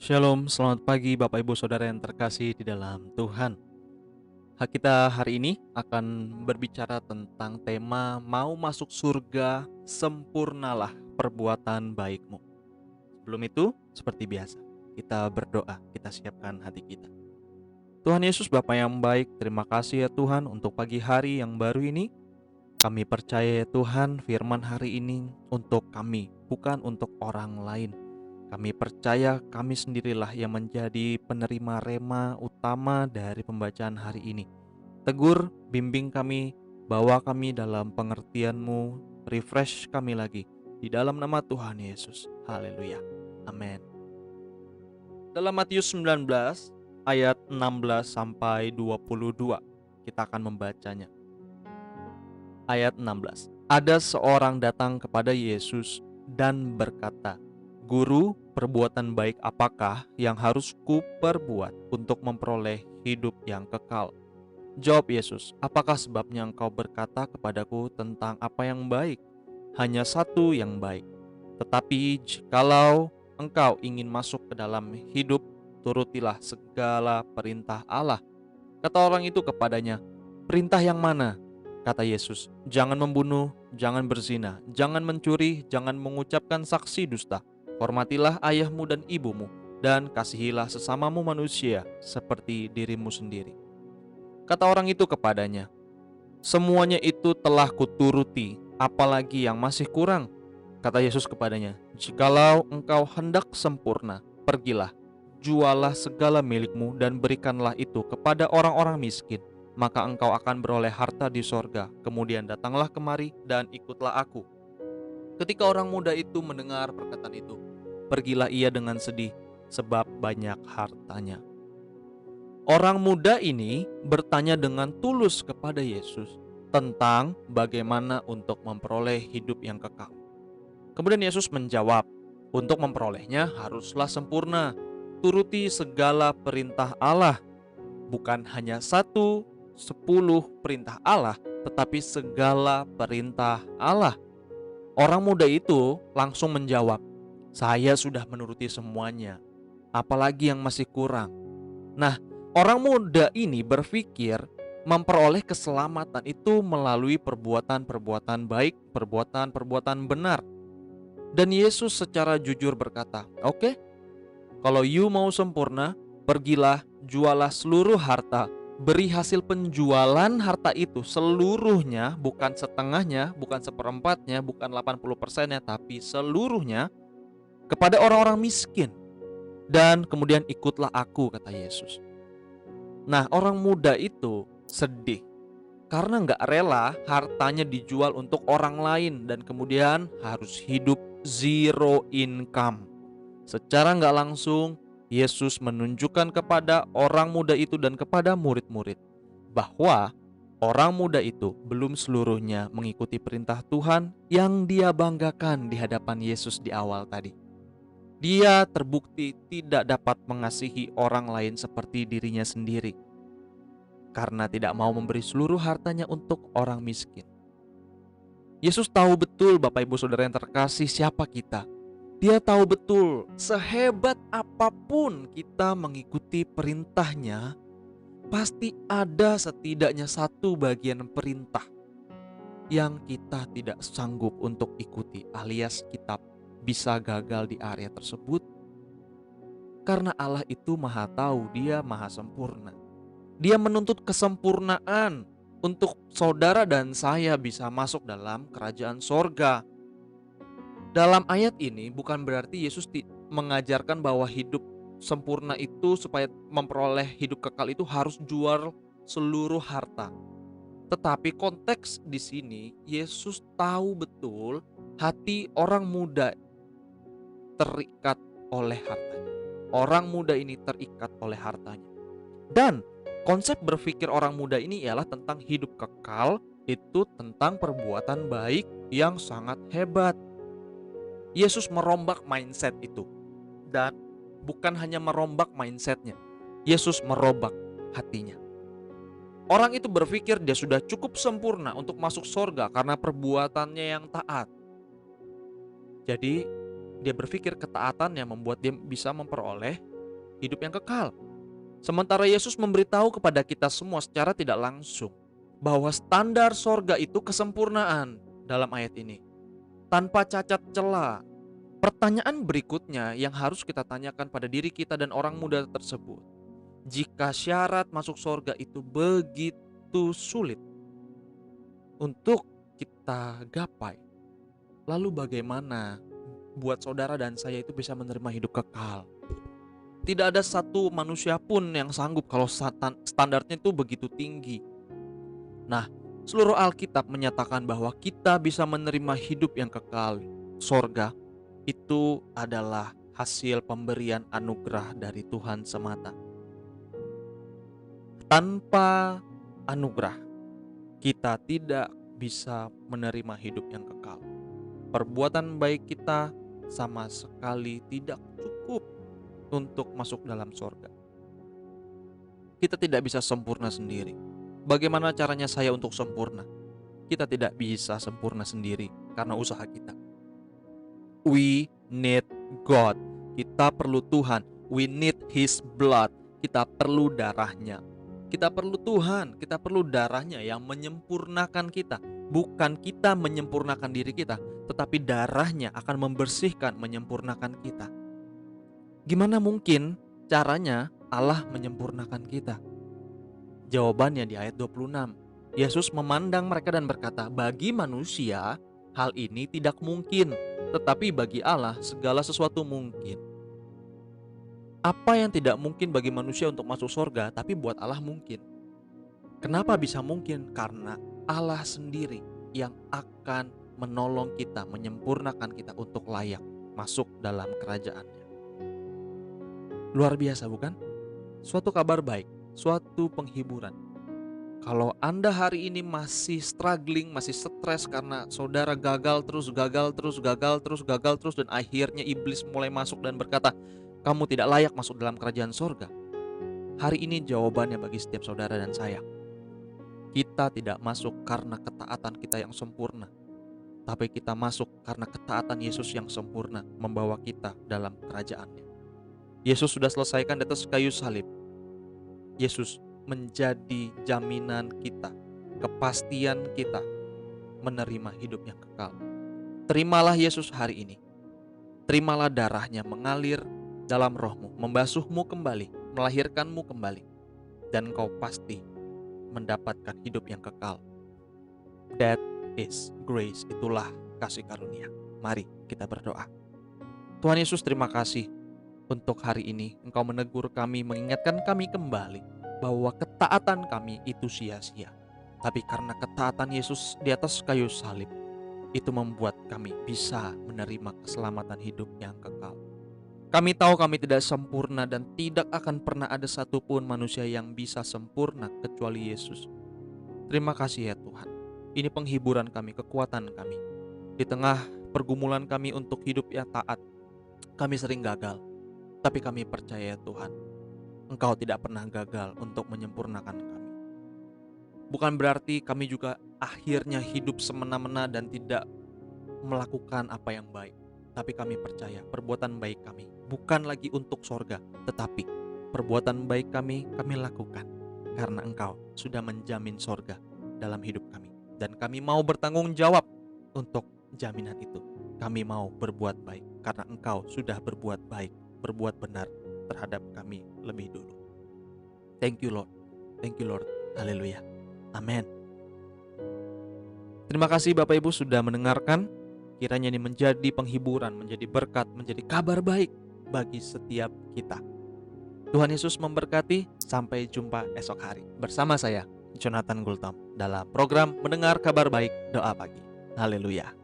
Shalom, selamat pagi Bapak Ibu Saudara yang terkasih di dalam Tuhan. Kita hari ini akan berbicara tentang tema mau masuk surga, sempurnalah perbuatan baikmu. Sebelum itu, seperti biasa, kita berdoa, kita siapkan hati kita. Tuhan Yesus Bapa yang baik, terima kasih ya Tuhan untuk pagi hari yang baru ini. Kami percaya ya Tuhan firman hari ini untuk kami, bukan untuk orang lain. Kami percaya kami sendirilah yang menjadi penerima rema utama dari pembacaan hari ini. Tegur, bimbing kami, bawa kami dalam pengertian-Mu, refresh kami lagi. Di dalam nama Tuhan Yesus. Haleluya. Amin. Dalam Matius 19 ayat 16 sampai 22, kita akan membacanya. Ayat 16. Ada seorang datang kepada Yesus dan berkata, "Guru, perbuatan baik apakah yang harus kuperbuat untuk memperoleh hidup yang kekal?" Jawab Yesus, "Apakah sebabnya engkau berkata kepadaku tentang apa yang baik? Hanya satu yang baik. Tetapi jikalau engkau ingin masuk ke dalam hidup, turutilah segala perintah Allah." Kata orang itu kepadanya, "Perintah yang mana?" Kata Yesus, "Jangan membunuh, jangan berzina, jangan mencuri, jangan mengucapkan saksi dusta. Hormatilah ayahmu dan ibumu, dan kasihilah sesamamu manusia seperti dirimu sendiri." Kata orang itu kepadanya, "Semuanya itu telah kuturuti, apalagi yang masih kurang?" Kata Yesus kepadanya, "Jikalau engkau hendak sempurna, pergilah, jualah segala milikmu dan berikanlah itu kepada orang-orang miskin, maka engkau akan beroleh harta di sorga. Kemudian datanglah kemari dan ikutlah aku." Ketika orang muda itu mendengar perkataan itu, pergilah ia dengan sedih, sebab banyak hartanya. Orang muda ini bertanya dengan tulus kepada Yesus tentang bagaimana untuk memperoleh hidup yang kekal. Kemudian Yesus menjawab, "Untuk memperolehnya haruslah sempurna, turuti segala perintah Allah, bukan hanya satu, 10 perintah Allah, tetapi segala perintah Allah." Orang muda itu langsung menjawab, "Saya sudah menuruti semuanya, apalagi yang masih kurang?" Nah, orang muda ini berpikir memperoleh keselamatan itu melalui perbuatan-perbuatan baik, perbuatan-perbuatan benar. Dan Yesus secara jujur berkata, "Oke, kalau you mau sempurna, pergilah, jualah seluruh harta, beri hasil penjualan harta itu seluruhnya, bukan setengahnya, bukan seperempatnya, bukan 80%-nya, tapi seluruhnya kepada orang-orang miskin. Dan kemudian ikutlah aku," kata Yesus. Nah, orang muda itu sedih karena nggak rela hartanya dijual untuk orang lain dan kemudian harus hidup zero income. Secara nggak langsung, Yesus menunjukkan kepada orang muda itu dan kepada murid-murid bahwa orang muda itu belum seluruhnya mengikuti perintah Tuhan yang dia banggakan di hadapan Yesus di awal tadi. Dia terbukti tidak dapat mengasihi orang lain seperti dirinya sendiri karena tidak mau memberi seluruh hartanya untuk orang miskin. Yesus tahu betul, Bapak Ibu Saudara yang terkasih, siapa kita. Dia tahu betul sehebat apapun kita mengikuti perintahnya, pasti ada setidaknya satu bagian perintah yang kita tidak sanggup untuk ikuti, alias kita bisa gagal di area tersebut. Karena Allah itu maha tahu, dia maha sempurna. Dia menuntut kesempurnaan untuk saudara dan saya bisa masuk dalam kerajaan sorga. Dalam ayat ini bukan berarti Yesus mengajarkan bahwa hidup sempurna itu supaya memperoleh hidup kekal itu harus jual seluruh harta. Tetapi konteks di sini Yesus tahu betul hati orang muda terikat oleh hartanya. Orang muda ini terikat oleh hartanya. Dan konsep berpikir orang muda ini ialah tentang hidup kekal, itu tentang perbuatan baik yang sangat hebat. Yesus merombak mindset itu. Dan bukan hanya merombak mindsetnya, Yesus merombak hatinya. Orang itu berpikir dia sudah cukup sempurna untuk masuk surga karena perbuatannya yang taat. Jadi dia berpikir ketaatan yang membuat dia bisa memperoleh hidup yang kekal. Sementara Yesus memberitahu kepada kita semua secara tidak langsung bahwa standar sorga itu kesempurnaan dalam ayat ini, tanpa cacat celah. Pertanyaan berikutnya yang harus kita tanyakan pada diri kita dan orang muda tersebut, jika syarat masuk sorga itu begitu sulit untuk kita gapai, lalu bagaimana buat saudara dan saya itu bisa menerima hidup kekal? Tidak ada satu manusia pun yang sanggup kalau standarnya itu begitu tinggi. Nah, seluruh Alkitab menyatakan bahwa kita bisa menerima hidup yang kekal, sorga, itu adalah hasil pemberian anugerah dari Tuhan semata. Tanpa anugerah, kita tidak bisa menerima hidup yang kekal. Perbuatan baik kita sama sekali tidak cukup untuk masuk dalam sorga. Kita tidak bisa sempurna sendiri. Bagaimana caranya saya untuk sempurna? Kita tidak bisa sempurna sendiri karena usaha kita. We need God. Kita perlu Tuhan. We need His blood. Kita perlu darahnya. Kita perlu Tuhan. Kita perlu darahnya yang menyempurnakan kita. Bukan kita menyempurnakan diri kita, tetapi darahnya akan membersihkan, menyempurnakan kita. Gimana mungkin caranya Allah menyempurnakan kita? Jawabannya di ayat 26. Yesus memandang mereka dan berkata, bagi manusia hal ini tidak mungkin, tetapi bagi Allah segala sesuatu mungkin. Apa yang tidak mungkin bagi manusia untuk masuk surga, tapi buat Allah mungkin. Kenapa bisa mungkin? Karena Allah sendiri yang akan menolong kita, menyempurnakan kita untuk layak masuk dalam kerajaannya. Luar biasa bukan? Suatu kabar baik, suatu penghiburan. Kalau Anda hari ini masih struggling, masih stres karena saudara gagal terus, dan akhirnya iblis mulai masuk dan berkata, kamu tidak layak masuk dalam kerajaan sorga. Hari ini jawabannya bagi setiap saudara dan saya. Kita tidak masuk karena ketaatan kita yang sempurna, tapi kita masuk karena ketaatan Yesus yang sempurna membawa kita dalam kerajaannya. Yesus sudah selesaikan di atas kayu salib. Yesus menjadi jaminan kita, kepastian kita menerima hidup yang kekal. Terimalah Yesus hari ini. Terimalah darahnya mengalir dalam rohmu, membasuhmu kembali, melahirkanmu kembali, dan kau pasti mendapatkan hidup yang kekal. That is grace, itulah kasih karunia. Mari kita berdoa. Tuhan Yesus, terima kasih untuk hari ini. Engkau menegur kami, mengingatkan kami kembali bahwa ketaatan kami itu sia-sia. Tapi karena ketaatan Yesus di atas kayu salib, itu membuat kami bisa menerima keselamatan hidup yang kekal. Kami tahu kami tidak sempurna dan tidak akan pernah ada satupun manusia yang bisa sempurna kecuali Yesus. Terima kasih ya Tuhan. Ini penghiburan kami, kekuatan kami. Di tengah pergumulan kami untuk hidup yang taat, kami sering gagal. Tapi kami percaya ya Tuhan, Engkau tidak pernah gagal untuk menyempurnakan kami. Bukan berarti kami juga akhirnya hidup semena-mena dan tidak melakukan apa yang baik. Tapi kami percaya perbuatan baik kami bukan lagi untuk sorga, tetapi perbuatan baik kami lakukan karena Engkau sudah menjamin sorga dalam hidup kami. Dan kami mau bertanggung jawab untuk jaminan itu. Kami mau berbuat baik karena Engkau sudah berbuat baik, berbuat benar terhadap kami lebih dulu. Thank you Lord. Thank you Lord. Haleluya. Amin. Terima kasih Bapak Ibu sudah mendengarkan. Kiranya ini menjadi penghiburan, menjadi berkat, menjadi kabar baik bagi setiap kita. Tuhan Yesus memberkati. Sampai jumpa esok hari bersama saya, Jonathan Gultom, dalam program Mendengar Kabar Baik Doa Pagi. Haleluya.